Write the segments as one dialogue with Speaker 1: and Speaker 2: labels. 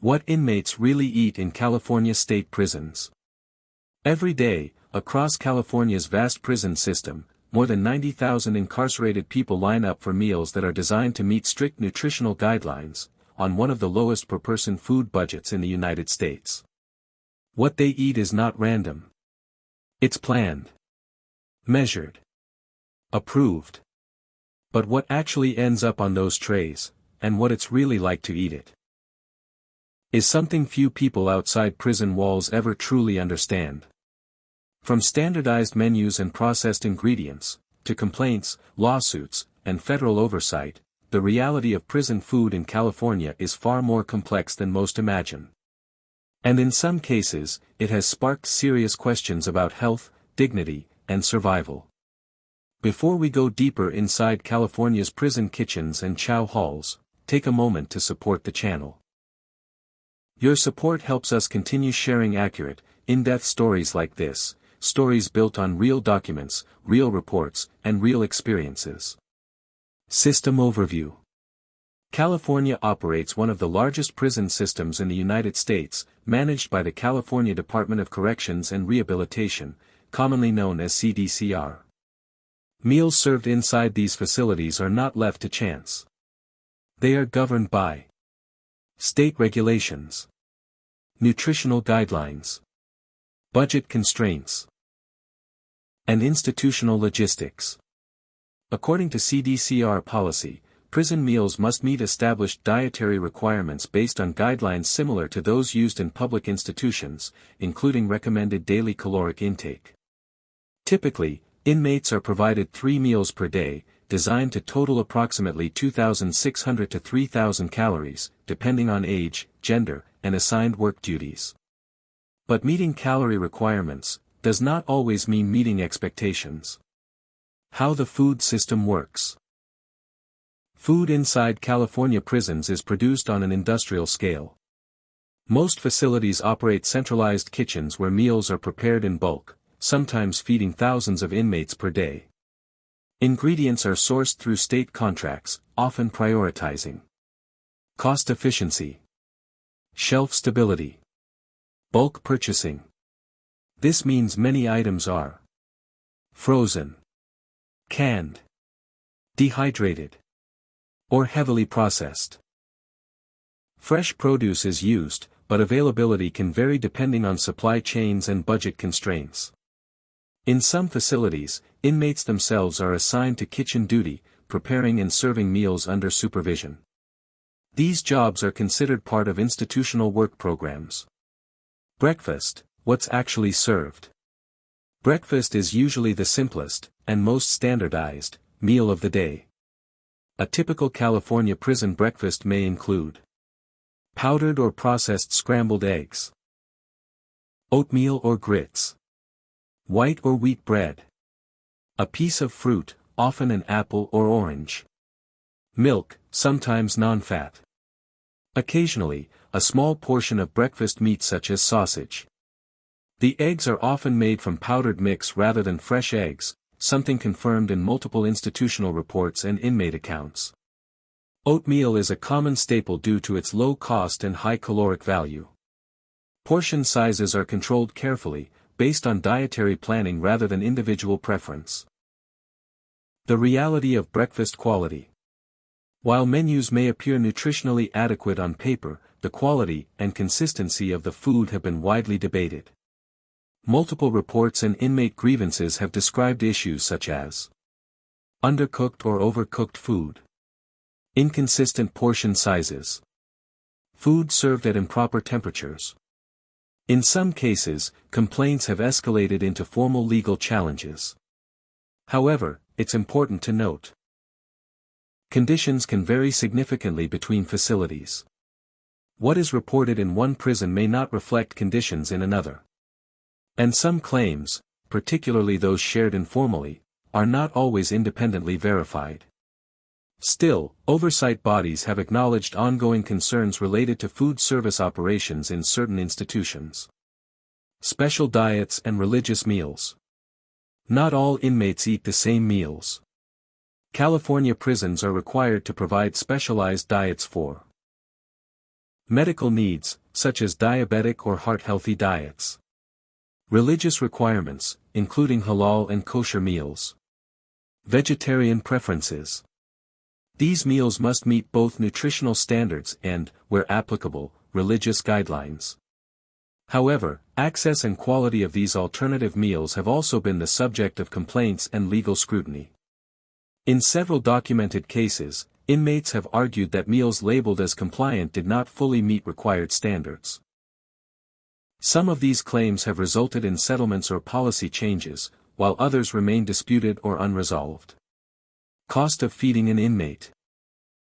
Speaker 1: What inmates really eat in California state prisons. Every day, across California's vast prison system, more than 90,000 incarcerated people line up for meals that are designed to meet strict nutritional guidelines, on one of the lowest per-person food budgets in the United States. What they eat is not random. It's planned, measured, approved. But what actually ends up on those trays, and what it's really like to eat it, is something few people outside prison walls ever truly understand. From standardized menus and processed ingredients, to complaints, lawsuits, and federal oversight, the reality of prison food in California is far more complex than most imagine. And in some cases, it has sparked serious questions about health, dignity, and survival. Before we go deeper inside California's prison kitchens and chow halls, take a moment to support the channel. Your support helps us continue sharing accurate, in-depth stories like this, stories built on real documents, real reports, and real experiences. System Overview. California operates one of the largest prison systems in the United States, managed by the California Department of Corrections and Rehabilitation, commonly known as CDCR. Meals served inside these facilities are not left to chance. They are governed by state regulations, nutritional guidelines, budget constraints, and institutional logistics. According to CDCR policy, prison meals must meet established dietary requirements based on guidelines similar to those used in public institutions, including recommended daily caloric intake. Typically, inmates are provided 3 meals per day, designed to total approximately 2,600 to 3,000 calories, depending on age, gender, and assigned work duties. But meeting calorie requirements does not always mean meeting expectations. How the food system works. Food inside California prisons is produced on an industrial scale. Most facilities operate centralized kitchens where meals are prepared in bulk, sometimes feeding thousands of inmates per day. Ingredients are sourced through state contracts, often prioritizing cost efficiency, shelf stability, bulk purchasing. This means many items are frozen, canned, dehydrated, or heavily processed. Fresh produce is used, but availability can vary depending on supply chains and budget constraints. In some facilities, inmates themselves are assigned to kitchen duty, preparing and serving meals under supervision. These jobs are considered part of institutional work programs. Breakfast, what's actually served. Breakfast is usually the simplest, and most standardized, meal of the day. A typical California prison breakfast may include powdered or processed scrambled eggs, oatmeal or grits, white or wheat bread, a piece of fruit, often an apple or orange, milk, sometimes non-fat. Occasionally, a small portion of breakfast meat such as sausage. The eggs are often made from powdered mix rather than fresh eggs, something confirmed in multiple institutional reports and inmate accounts. Oatmeal is a common staple due to its low cost and high caloric value. Portion sizes are controlled carefully, based on dietary planning rather than individual preference. The reality of breakfast quality. While menus may appear nutritionally adequate on paper, the quality and consistency of the food have been widely debated. Multiple reports and inmate grievances have described issues such as undercooked or overcooked food, inconsistent portion sizes, food served at improper temperatures. In some cases, complaints have escalated into formal legal challenges. However, it's important to note, conditions can vary significantly between facilities. What is reported in one prison may not reflect conditions in another. And some claims, particularly those shared informally, are not always independently verified. Still, oversight bodies have acknowledged ongoing concerns related to food service operations in certain institutions. Special diets and religious meals. Not all inmates eat the same meals. California prisons are required to provide specialized diets for Medical needs, such as diabetic or heart-healthy diets. Religious requirements, including halal and kosher meals. Vegetarian preferences. These meals must meet both nutritional standards and, where applicable, religious guidelines. However, access and quality of these alternative meals have also been the subject of complaints and legal scrutiny. In several documented cases, inmates have argued that meals labeled as compliant did not fully meet required standards. Some of these claims have resulted in settlements or policy changes, while others remain disputed or unresolved. Cost of feeding an inmate.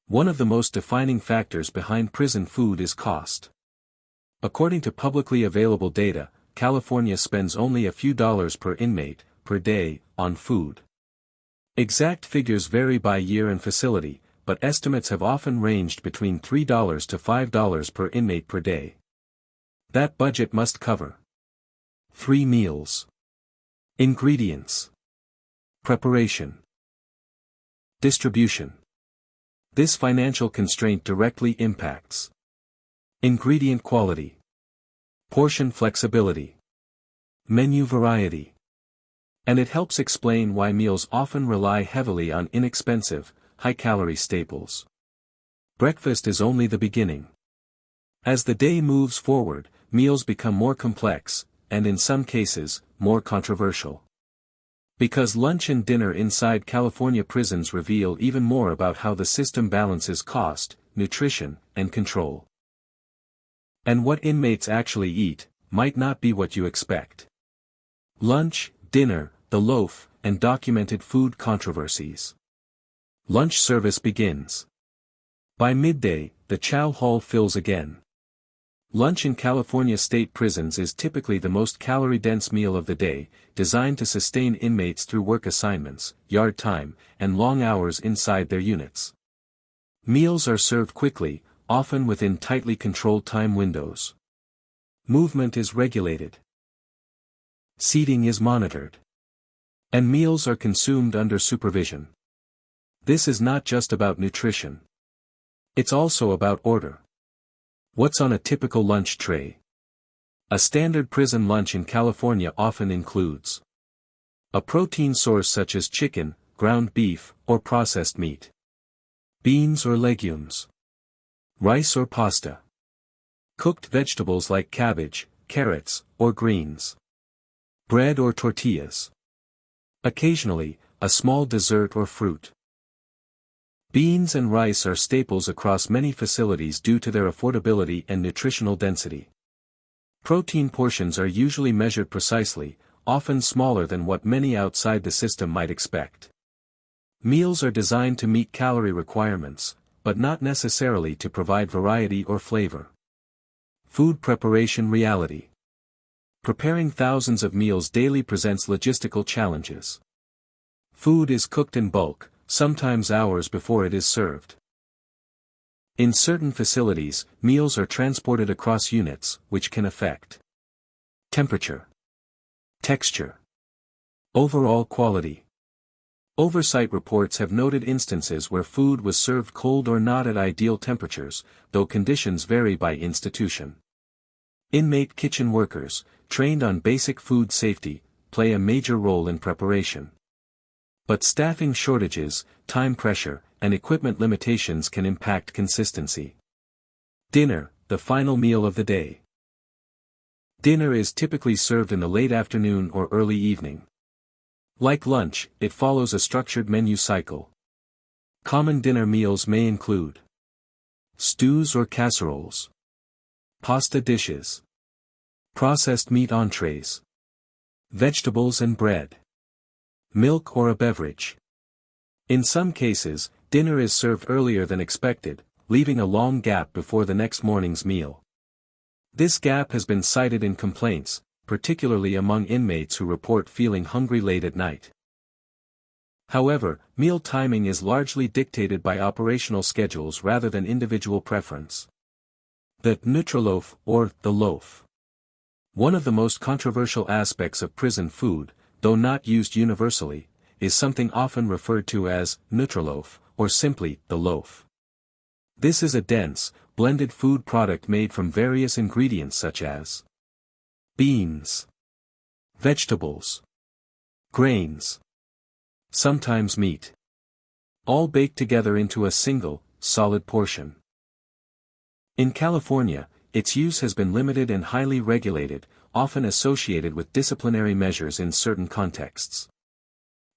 Speaker 1: One of the most defining factors behind prison food is cost. According to publicly available data, California spends only a few dollars per inmate, per day, on food. Exact figures vary by year and facility, but estimates have often ranged between $3 to $5 per inmate per day. That budget must cover 3 meals. Ingredients. Preparation. Distribution. This financial constraint directly impacts ingredient quality, portion flexibility, menu variety. And it helps explain why meals often rely heavily on inexpensive, high-calorie staples. Breakfast is only the beginning. As the day moves forward, meals become more complex, and in some cases, more controversial. Because lunch and dinner inside California prisons reveal even more about how the system balances cost, nutrition, and control. And what inmates actually eat, might not be what you expect. Lunch, dinner, the loaf, and documented food controversies. Lunch service begins. By midday, the chow hall fills again. Lunch in California state prisons is typically the most calorie-dense meal of the day, designed to sustain inmates through work assignments, yard time, and long hours inside their units. Meals are served quickly, often within tightly controlled time windows. Movement is regulated. Seating is monitored. And meals are consumed under supervision. This is not just about nutrition. It's also about order. What's on a typical lunch tray? A standard prison lunch in California often includes a protein source such as chicken, ground beef, or processed meat. Beans or legumes. Rice or pasta. Cooked vegetables like cabbage, carrots, or greens. Bread or tortillas. Occasionally, a small dessert or fruit. Beans and rice are staples across many facilities due to their affordability and nutritional density. Protein portions are usually measured precisely, often smaller than what many outside the system might expect. Meals are designed to meet calorie requirements, but not necessarily to provide variety or flavor. Food preparation reality. Preparing thousands of meals daily presents logistical challenges. Food is cooked in bulk, sometimes hours before it is served. In certain facilities, meals are transported across units, which can affect temperature, texture, overall quality. Oversight reports have noted instances where food was served cold or not at ideal temperatures, though conditions vary by institution. Inmate kitchen workers, trained on basic food safety, play a major role in preparation. But staffing shortages, time pressure, and equipment limitations can impact consistency. Dinner, the final meal of the day. Dinner is typically served in the late afternoon or early evening. Like lunch, it follows a structured menu cycle. Common dinner meals may include stews or casseroles, pasta dishes, processed meat entrees, vegetables and bread, milk or a beverage. In some cases, dinner is served earlier than expected, leaving a long gap before the next morning's meal. This gap has been cited in complaints, particularly among inmates who report feeling hungry late at night. However, meal timing is largely dictated by operational schedules rather than individual preference. The nutraloaf, or the loaf. One of the most controversial aspects of prison food, though not used universally, is something often referred to as nutraloaf, or simply the loaf. This is a dense, blended food product made from various ingredients such as beans, vegetables, grains, sometimes meat, all baked together into a single, solid portion. In California, its use has been limited and highly regulated, often associated with disciplinary measures in certain contexts.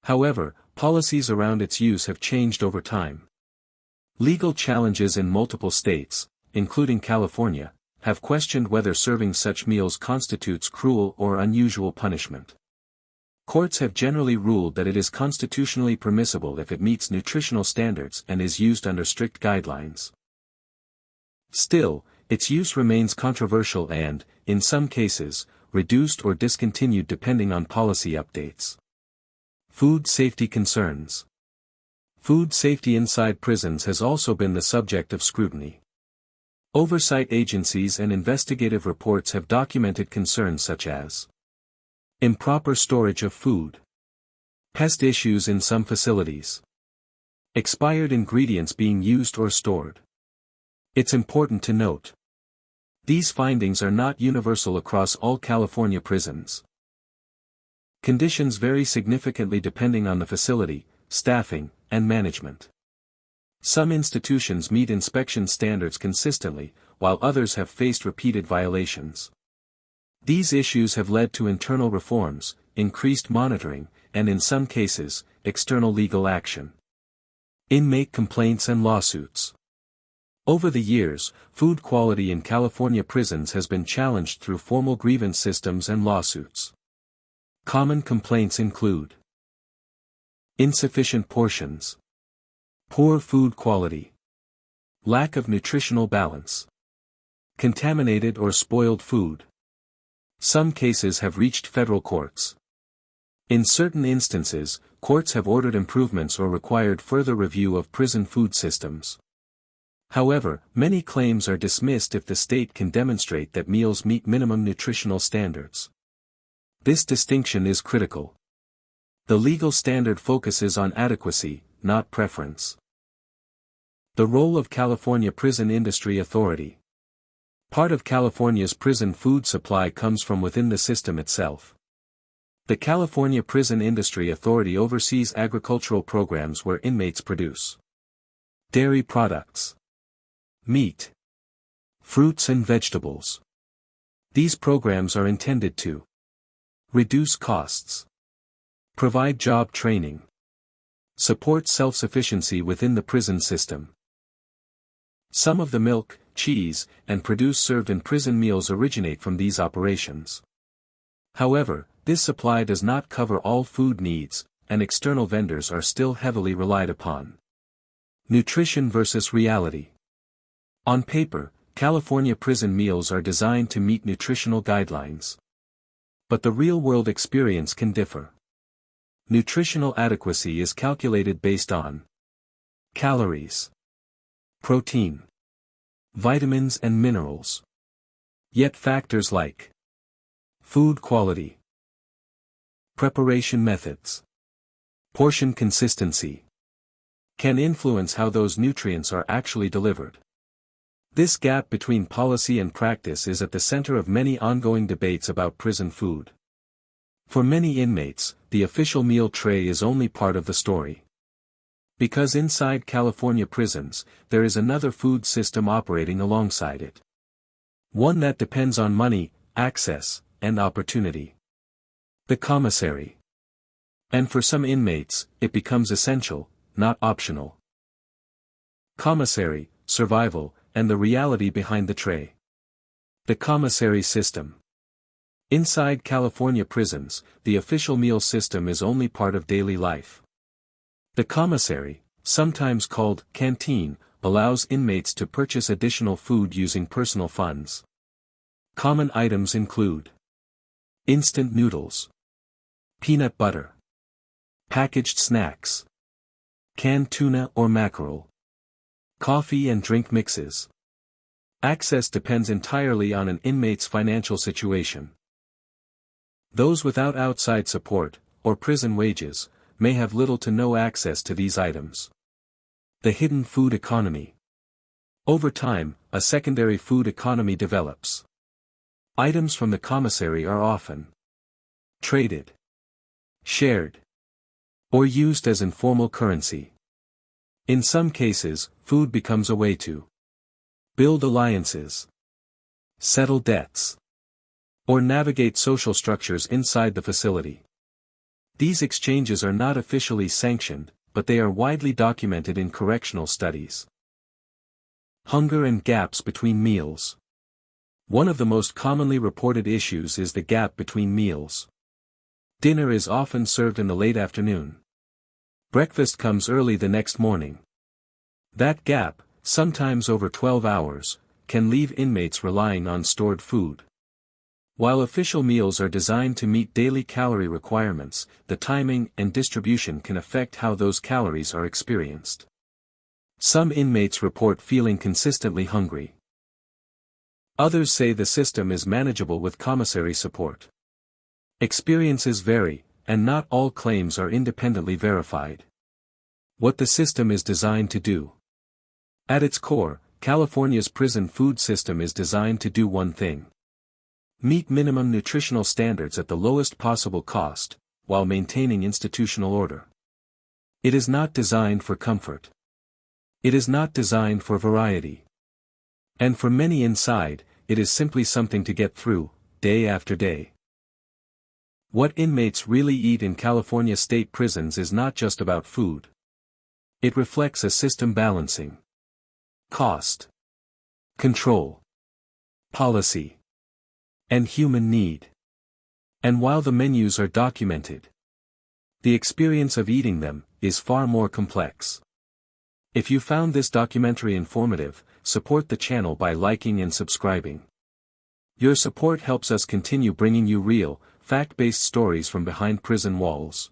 Speaker 1: However, policies around its use have changed over time. Legal challenges in multiple states, including California, have questioned whether serving such meals constitutes cruel or unusual punishment. Courts have generally ruled that it is constitutionally permissible if it meets nutritional standards and is used under strict guidelines. Still, its use remains controversial and, in some cases, reduced or discontinued depending on policy updates. Food safety concerns. Food safety inside prisons has also been the subject of scrutiny. Oversight agencies and investigative reports have documented concerns such as improper storage of food, pest issues in some facilities, expired ingredients being used or stored. It's important to note, these findings are not universal across all California prisons. Conditions vary significantly depending on the facility, staffing, and management. Some institutions meet inspection standards consistently, while others have faced repeated violations. These issues have led to internal reforms, increased monitoring, and in some cases, external legal action. Inmate complaints and lawsuits. Over the years, food quality in California prisons has been challenged through formal grievance systems and lawsuits. Common complaints include insufficient portions, poor food quality, lack of nutritional balance, contaminated or spoiled food. Some cases have reached federal courts. In certain instances, courts have ordered improvements or required further review of prison food systems. However, many claims are dismissed if the state can demonstrate that meals meet minimum nutritional standards. This distinction is critical. The legal standard focuses on adequacy, not preference. The role of California Prison Industry Authority. Part of California's prison food supply comes from within the system itself. The California Prison Industry Authority oversees agricultural programs where inmates produce dairy products, meat, fruits and vegetables. These programs are intended to reduce costs, provide job training, support self-sufficiency within the prison system. Some of the milk, cheese, and produce served in prison meals originate from these operations. However, this supply does not cover all food needs, and external vendors are still heavily relied upon. Nutrition versus reality. On paper, California prison meals are designed to meet nutritional guidelines. But the real-world experience can differ. Nutritional adequacy is calculated based on calories, protein, vitamins and minerals. Yet factors like food quality, preparation methods, portion consistency can influence how those nutrients are actually delivered. This gap between policy and practice is at the center of many ongoing debates about prison food. For many inmates, the official meal tray is only part of the story. Because inside California prisons, there is another food system operating alongside it. One that depends on money, access, and opportunity. The commissary. And for some inmates, it becomes essential, not optional. Commissary, survival, and the reality behind the tray. The commissary system. Inside California prisons, the official meal system is only part of daily life. The commissary, sometimes called canteen, allows inmates to purchase additional food using personal funds. Common items include instant noodles, peanut butter, packaged snacks, canned tuna or mackerel, coffee and drink mixes. Access depends entirely on an inmate's financial situation. Those without outside support, or prison wages, may have little to no access to these items. The hidden food economy. Over time, a secondary food economy develops. Items from the commissary are often traded, shared, or used as informal currency. In some cases, food becomes a way to build alliances, settle debts, or navigate social structures inside the facility. These exchanges are not officially sanctioned, but they are widely documented in correctional studies. Hunger and gaps between meals. One of the most commonly reported issues is the gap between meals. Dinner is often served in the late afternoon. Breakfast comes early the next morning. That gap, sometimes over 12 hours, can leave inmates relying on stored food. While official meals are designed to meet daily calorie requirements, the timing and distribution can affect how those calories are experienced. Some inmates report feeling consistently hungry. Others say the system is manageable with commissary support. Experiences vary, and not all claims are independently verified. What the system is designed to do. At its core, California's prison food system is designed to do one thing: meet minimum nutritional standards at the lowest possible cost, while maintaining institutional order. It is not designed for comfort. It is not designed for variety. And for many inside, it is simply something to get through, day after day. What inmates really eat in California state prisons is not just about food. It reflects a system balancing cost, control, policy, and human need. And while the menus are documented, the experience of eating them is far more complex. If you found this documentary informative, support the channel by liking and subscribing. Your support helps us continue bringing you real, fact-based stories from behind prison walls.